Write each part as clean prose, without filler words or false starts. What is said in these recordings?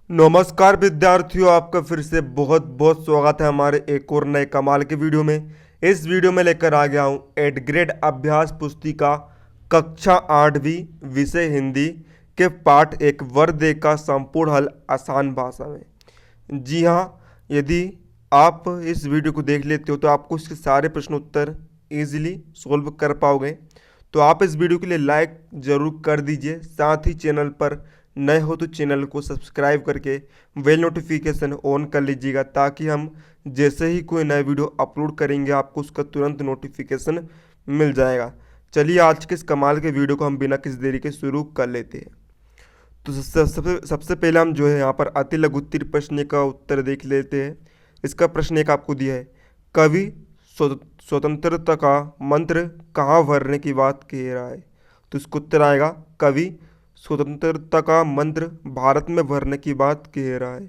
नमस्कार विद्यार्थियों, आपका फिर से बहुत बहुत स्वागत है हमारे एक और नए कमाल के वीडियो में। इस वीडियो में लेकर आ गया हूँ 8th ग्रेड अभ्यास पुस्तिका कक्षा 8वीं विषय हिंदी के पाठ एक वर्ग का संपूर्ण हल आसान भाषा में। जी हाँ, यदि आप इस वीडियो को देख लेते हो तो आपको इसके सारे प्रश्न उत्तर ईजिली सोल्व कर पाओगे। तो आप इस वीडियो के लिए लाइक ज़रूर कर दीजिए, साथ ही चैनल पर नए हो तो चैनल को सब्सक्राइब करके बेल नोटिफिकेशन ऑन कर लीजिएगा, ताकि हम जैसे ही कोई नया वीडियो अपलोड करेंगे आपको उसका तुरंत नोटिफिकेशन मिल जाएगा। चलिए आज के इस कमाल के वीडियो को हम बिना किसी देरी के शुरू कर लेते हैं। तो सबसे पहले हम जो है यहाँ पर अति लघुत्तर प्रश्न का उत्तर देख लेते हैं। इसका प्रश्न एक आपको दिया है, कवि स्वतंत्रता का मंत्र कहाँ भरने की बात कह रहा है। तो इसका उत्तर आएगा, कवि स्वतंत्रता का मंत्र भारत में भरने की बात कह रहा है।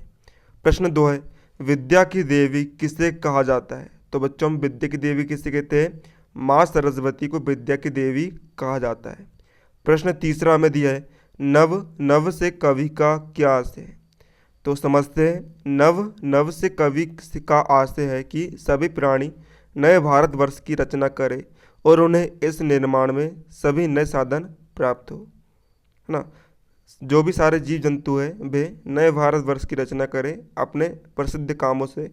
प्रश्न 2 है, विद्या की देवी किसे कहा जाता है। तो बच्चों, हम विद्या की देवी किसे कहते हैं? माँ सरस्वती को विद्या की देवी कहा जाता है। प्रश्न तीसरा हमें दिया है, नव नव से कवि का क्या आशय है। तो समझते हैं, नव नव से कवि का आशय है कि सभी प्राणी नए भारतवर्ष की रचना करें और उन्हें इस निर्माण में सभी नए साधन प्राप्त हो, है ना। जो भी सारे जीव जंतु हैं वे नए भारतवर्ष की रचना करें अपने प्रसिद्ध कामों से,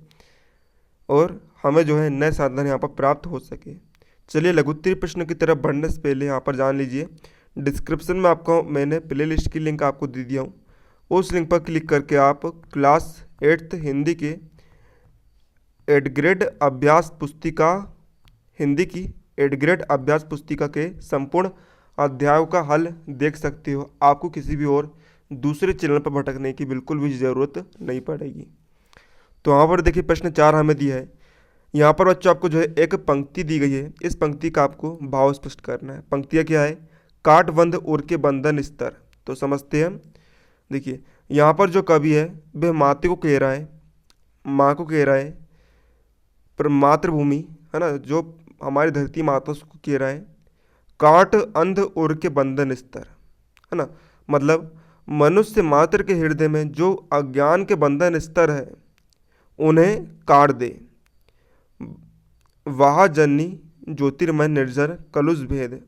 और हमें जो है नए साधन यहाँ पर प्राप्त हो सके। चलिए लघुत्तरी प्रश्न की तरफ बढ़ने से पहले यहाँ पर जान लीजिए, डिस्क्रिप्शन में आपको मैंने प्ले लिस्ट की लिंक आपको दे दिया हूँ। उस लिंक पर क्लिक करके आप क्लास 8th हिंदी के 8th ग्रेड अभ्यास पुस्तिका हिंदी की 8th ग्रेड अभ्यास पुस्तिका के संपूर्ण अध्यायों का हल देख सकते हो। आपको किसी भी और दूसरे चैनल पर भटकने की बिल्कुल भी ज़रूरत नहीं पड़ेगी। तो यहाँ पर देखिए प्रश्न 4 हमें दिया है। यहाँ पर बच्चों आपको जो है एक पंक्ति दी गई है, इस पंक्ति का आपको भाव स्पष्ट करना है। पंक्तियाँ क्या है? काट बंद उर के बंधन स्तर। तो समझते हैं हम। देखिए यहाँ पर जो कवि है वह माते को कह रहा है, माँ को कह रहा है, पर मातृभूमि है ना, जो हमारी धरती माता उसको कह रहा है, काट अंध उर के बंधन स्तर, है ना। मतलब मनुष्य मात्र के हृदय में जो अज्ञान के बंधन स्तर है उन्हें काट दे। वाह जननी ज्योतिर्मय निर्जर कलुष भेद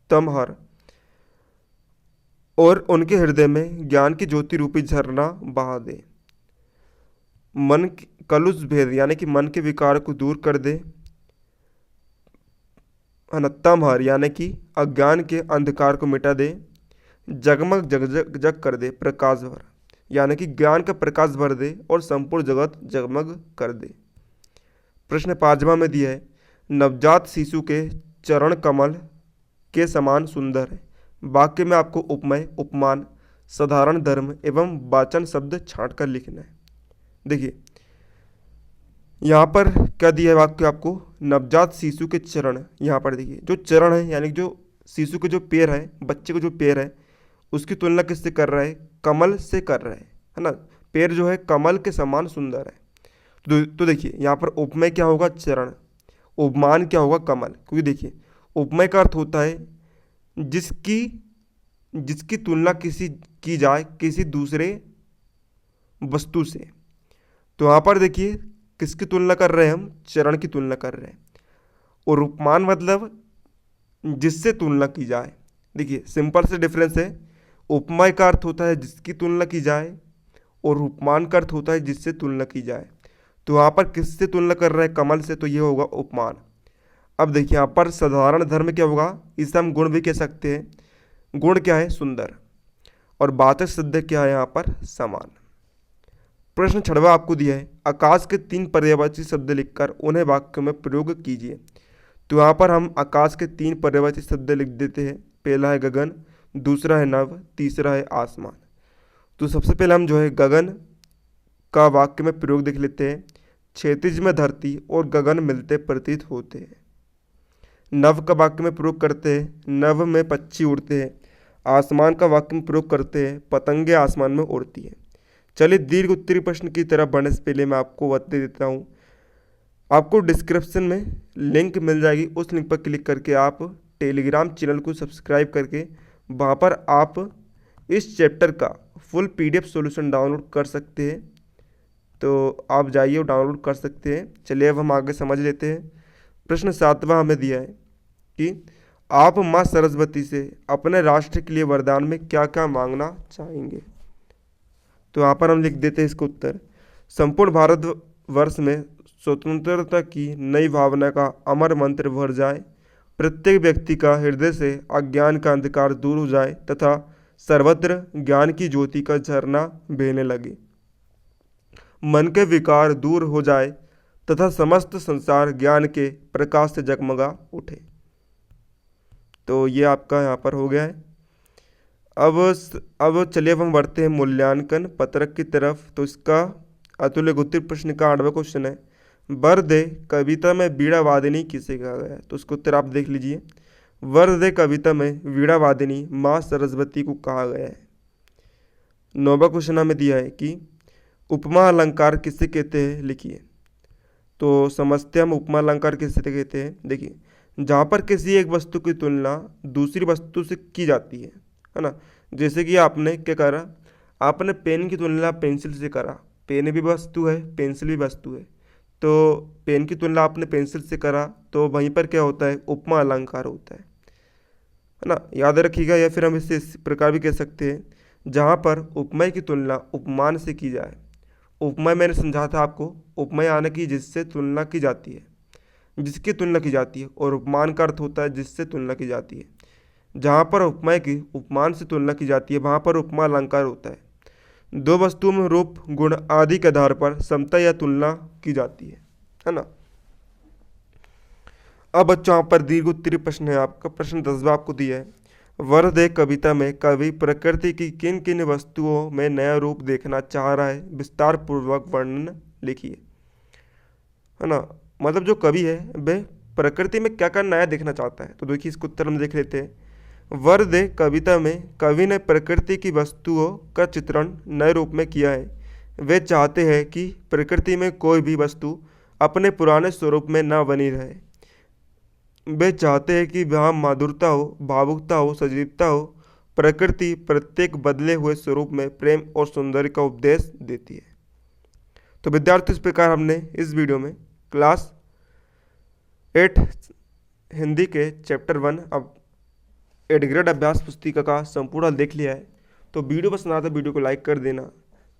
तमहर, और उनके हृदय में ज्ञान की ज्योति रूपी झरना बहा दे। मन कलुष भेद यानी कि मन के विकार को दूर कर दे, तमहर यानी कि अज्ञान के अंधकार को मिटा दे। जगमग जग जग जग कर दे प्रकाश भर, यानी कि ज्ञान का प्रकाश भर दे और संपूर्ण जगत जगमग कर दे। प्रश्न 5वां में दिया है, नवजात शिशु के चरण कमल के समान सुंदर है। वाक्य में आपको उपमेय, उपमान, साधारण धर्म एवं वाचन शब्द छांट कर लिखना है। देखिए यहाँ पर क्या दिया है वाक्य आपको, नवजात शिशु के चरण। यहाँ पर देखिए जो चरण है यानी जो शिशु के जो पैर है, बच्चे को जो पैर है, उसकी तुलना किससे कर रहा है? कमल से कर रहा है ना। पैर जो है कमल के समान सुंदर है। तो देखिए यहाँ पर उपमेय क्या होगा? चरण। उपमान क्या होगा? कमल। क्योंकि देखिए उपमेय का अर्थ होता है जिसकी तुलना की जाए किसी दूसरे वस्तु से। तो यहाँ पर देखिए किसकी तुलना कर रहे हैं हम? चरण की तुलना कर रहे हैं। और उपमान मतलब जिससे तुलना की जाए। देखिए सिंपल से डिफरेंस है। उपमेय का अर्थ होता है जिसकी तुलना की जाए, और उपमान का अर्थ होता है जिससे तुलना की जाए। तो यहाँ पर किससे तुलना कर रहे हैं? कमल से, तो ये होगा उपमान। अब देखिए यहाँ पर साधारण धर्म क्या होगा? इसे हम गुण भी कह सकते हैं। गुण क्या है? सुंदर। और वाचक शब्द क्या है यहाँ पर? समान। प्रश्न 6वां आपको दिया है, आकाश के 3 पर्यायवाची शब्द लिखकर उन्हें वाक्य में प्रयोग कीजिए। तो यहाँ पर हम आकाश के 3 पर्यायवाची शब्द लिख देते हैं। पहला है गगन, दूसरा है नभ, तीसरा है आसमान। तो सबसे पहले हम जो है गगन का वाक्य में प्रयोग देख लेते हैं। क्षैतिज में धरती और गगन मिलते प्रतीत होते हैं। नभ का वाक्य में प्रयोग करते हैं, नभ में पक्षी उड़ते हैं। आसमान का वाक्य में प्रयोग करते हैं, पतंगे आसमान में उड़ती हैं। चलिए दीर्घ उत्तरी प्रश्न की तरफ बढ़ने से पहले मैं आपको बता देता हूँ, आपको डिस्क्रिप्शन में लिंक मिल जाएगी। उस लिंक पर क्लिक करके आप टेलीग्राम चैनल को सब्सक्राइब करके वहाँ पर आप इस चैप्टर का फुल PDF सॉल्यूशन डाउनलोड कर सकते हैं, तो आप जाइए और डाउनलोड कर सकते हैं। चलिए अब हम आगे समझ लेते हैं। प्रश्न 7वां हमें दिया है कि आप माँ सरस्वती से अपने राष्ट्र के लिए वरदान में क्या क्या मांगना चाहेंगे। तो यहाँ पर हम लिख देते हैं इसका उत्तर, संपूर्ण भारतवर्ष में स्वतंत्रता की नई भावना का अमर मंत्र भर जाए, प्रत्येक व्यक्ति का हृदय से अज्ञान का अंधकार दूर हो जाए तथा सर्वत्र ज्ञान की ज्योति का झरना बहने लगे, मन के विकार दूर हो जाए तथा समस्त संसार ज्ञान के प्रकाश से जगमगा उठे। तो ये आपका यहाँ पर हो गया है। अब चलिए अब हम बढ़ते हैं मूल्यांकन पत्रक की तरफ। तो इसका अतुल्य गुत्ती प्रश्न का 8वां क्वेश्चन है, वरदे कविता में वीणा वादिनी किसे कहा गया है। तो उसका उत्तर आप देख लीजिए, वरदे कविता में वीणा वादिनी माँ सरस्वती को कहा गया है। 9वां क्वेश्चन हमें दिया है कि उपमा अलंकार किसे कहते हैं, लिखिए। तो समझते हम उपमा अलंकार किसे कहते हैं। देखिए, जहाँ पर किसी एक वस्तु की तुलना दूसरी वस्तु से की जाती है ना। जैसे कि आपने क्या करा, आपने पेन की तुलना पेंसिल से करा, पेन भी वस्तु है, पेंसिल भी वस्तु है, तो पेन की तुलना आपने पेंसिल से करा, तो वहीं पर क्या होता है, उपमा अलंकार होता है ना। याद रखिएगा। या फिर हम इसे इस प्रकार भी कह सकते हैं, जहाँ पर उपमेय की तुलना उपमान से की जाए। उपमेय मैंने समझा था आपको, उपमेय आने की जिससे तुलना की जाती है, जिसकी तुलना की जाती है, और उपमान का अर्थ होता है जिससे तुलना की जाती है। जहाँ पर उपमेय की उपमान से तुलना की जाती है वहाँ पर उपमा अलंकार होता है। दो वस्तुओं में रूप गुण आदि के आधार पर समता या तुलना की जाती है ना। अब बच्चों यहाँ पर दीर्घ उत्तरीय प्रश्न है आपका। प्रश्न 10वां आपको दिया है, वरदे कविता में कवि प्रकृति की किन किन वस्तुओं में नया रूप देखना चाह रहा है, विस्तार पूर्वक वर्णन लिखिए, है ना। मतलब जो कवि है वह प्रकृति में क्या क्या नया देखना चाहता है। तो देखिए इसका उत्तर हम देख लेते हैं। वरदे कविता में कवि ने प्रकृति की वस्तुओं का चित्रण नए रूप में किया है। वे चाहते हैं कि प्रकृति में कोई भी वस्तु अपने पुराने स्वरूप में न बनी रहे। वे चाहते हैं कि वहाँ माधुरता हो, भावुकता हो, सजीवता हो। प्रकृति प्रत्येक बदले हुए स्वरूप में प्रेम और सौंदर्य का उपदेश देती है। तो विद्यार्थियों, इस प्रकार हमने इस वीडियो में क्लास 8 हिंदी के चैप्टर 1 अब 8th ग्रेड अभ्यास पुस्तिका का संपूर्ण हल देख लिया है। तो वीडियो पसंद आता है वीडियो को लाइक कर देना,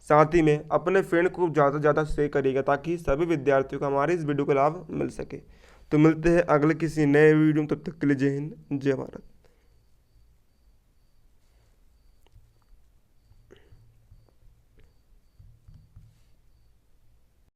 साथ ही में अपने फ्रेंड को ज़्यादा से ज़्यादा शेयर करिएगा ताकि सभी विद्यार्थियों को हमारे इस वीडियो का लाभ मिल सके। तो मिलते हैं अगले किसी नए वीडियो में, तब तक के लिए जय हिंद, जय भारत।